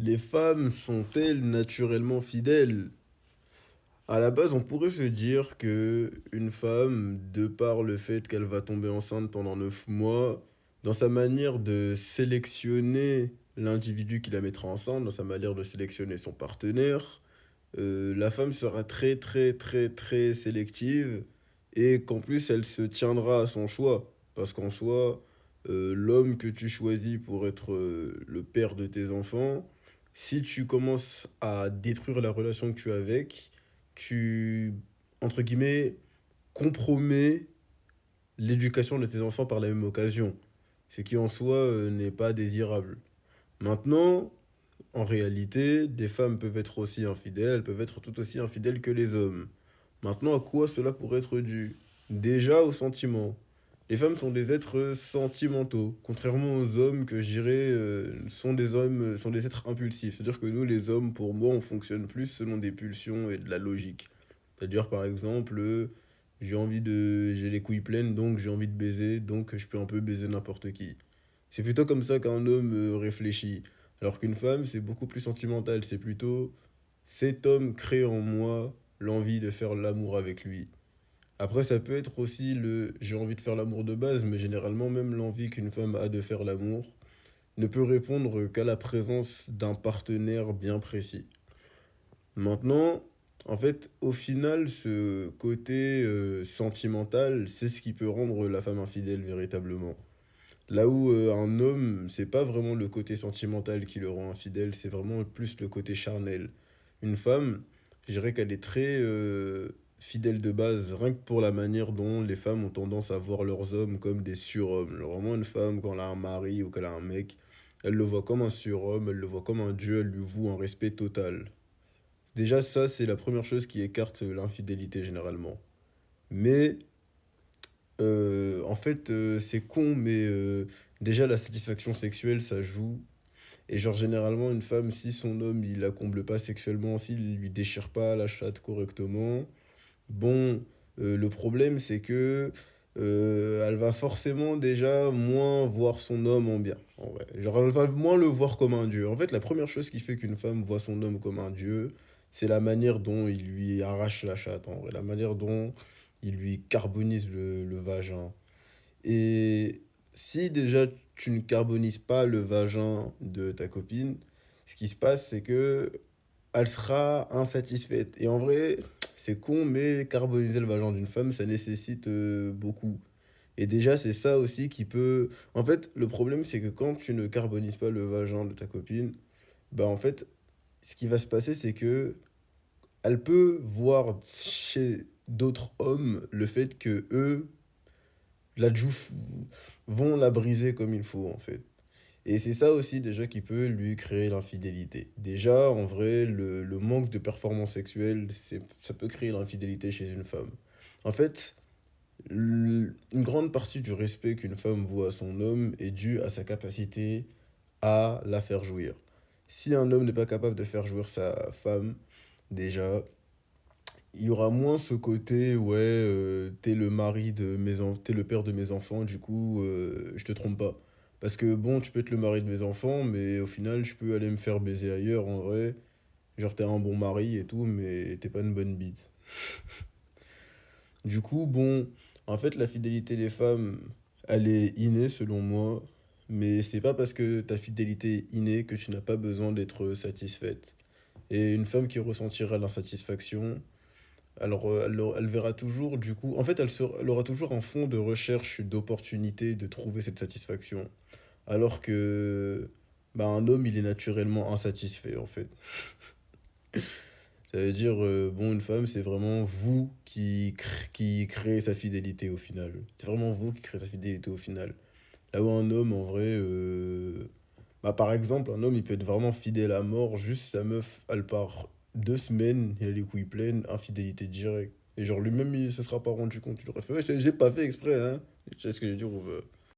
Les femmes sont-elles naturellement fidèles? À la base, on pourrait se dire que une femme, de par le fait qu'elle va tomber enceinte pendant 9 mois, dans sa manière de sélectionner l'individu qui la mettra enceinte, dans sa manière de sélectionner son partenaire, la femme sera très, très, très, très sélective et qu'en plus, elle se tiendra à son choix. Parce qu'en soi, l'homme que tu choisis pour être le père de tes enfants, si tu commences à détruire la relation que tu as avec, tu, entre guillemets, compromets l'éducation de tes enfants par la même occasion. Ce qui en soi n'est pas désirable. Maintenant, en réalité, des femmes peuvent être aussi infidèles, elles peuvent être tout aussi infidèles que les hommes. Maintenant, à quoi cela pourrait être dû? Déjà aux sentiments. Les femmes sont des êtres sentimentaux, contrairement aux hommes que je dirais sont des hommes, sont des êtres impulsifs. C'est-à-dire que nous, les hommes, pour moi, on fonctionne plus selon des pulsions et de la logique. C'est-à-dire, par exemple, j'ai les couilles pleines, donc j'ai envie de baiser, donc je peux un peu baiser n'importe qui. C'est plutôt comme ça qu'un homme réfléchit. Alors qu'une femme, c'est beaucoup plus sentimental. C'est plutôt cet homme crée en moi l'envie de faire l'amour avec lui. Après, ça peut être aussi le j'ai envie de faire l'amour de base, mais généralement, même l'envie qu'une femme a de faire l'amour ne peut répondre qu'à la présence d'un partenaire bien précis. Maintenant, en fait, au final, ce côté sentimental, c'est ce qui peut rendre la femme infidèle véritablement. Là où un homme, c'est pas vraiment le côté sentimental qui le rend infidèle, c'est vraiment plus le côté charnel. Une femme, je dirais qu'elle est très fidèle de base, rien que pour la manière dont les femmes ont tendance à voir leurs hommes comme des surhommes. Genre, vraiment, une femme, quand elle a un mari ou qu'elle a un mec, elle le voit comme un surhomme, elle le voit comme un dieu, elle lui voue un respect total. Déjà, ça, c'est la première chose qui écarte l'infidélité généralement. Mais en fait, c'est con, mais déjà la satisfaction sexuelle, ça joue. Et genre généralement une femme, si son homme il la comble pas sexuellement, s'il lui déchire pas la chatte correctement, bon, le problème c'est que elle va forcément déjà moins voir son homme en bien. En vrai. Genre elle va moins le voir comme un dieu. En fait, la première chose qui fait qu'une femme voit son homme comme un dieu, c'est la manière dont il lui arrache la chatte, en vrai. La manière dont il lui carbonise le vagin. Et si déjà tu ne carbonises pas le vagin de ta copine, ce qui se passe, c'est que elle sera insatisfaite. Et en vrai, c'est con, mais carboniser le vagin d'une femme, ça nécessite beaucoup. Et déjà, c'est ça aussi qui peut... En fait, le problème, c'est que quand tu ne carbonises pas le vagin de ta copine, bah en fait, ce qui va se passer, c'est que elle peut voir chez d'autres hommes le fait que eux la Djouf vont la briser comme il faut en fait. Et c'est ça aussi déjà qui peut lui créer l'infidélité. Déjà, en vrai, le manque de performance sexuelle, ça peut créer l'infidélité chez une femme. En fait, une grande partie du respect qu'une femme voit à son homme est due à sa capacité à la faire jouir. Si un homme n'est pas capable de faire jouir sa femme, déjà, il y aura moins ce côté, ouais, t'es le mari de t'es le père de mes enfants, du coup, je te trompe pas. Parce que bon, tu peux être le mari de mes enfants, mais au final, je peux aller me faire baiser ailleurs, en vrai. Genre, t'es un bon mari et tout, mais t'es pas une bonne bite. Du coup, bon, en fait, la fidélité des femmes, elle est innée selon moi, mais c'est pas parce que ta fidélité est innée que tu n'as pas besoin d'être satisfaite. Et une femme qui ressentira l'insatisfaction, alors, elle verra toujours, du coup, en fait, elle aura toujours un fond de recherche d'opportunité de trouver cette satisfaction. Alors que, bah, un homme, il est naturellement insatisfait, en fait. Ça veut dire, bon, une femme, c'est vraiment vous qui créez sa fidélité au final. C'est vraiment vous qui créez sa fidélité au final. Là où un homme, en vrai, bah, par exemple, un homme, il peut être vraiment fidèle à mort, juste sa meuf, elle part 2 semaines, il a les couilles pleines, infidélité directe. Et genre, lui-même, il se sera pas rendu compte. Il aurait fait, ouais, j'ai pas fait exprès, hein. Tu sais ce que je veux dire ou pas?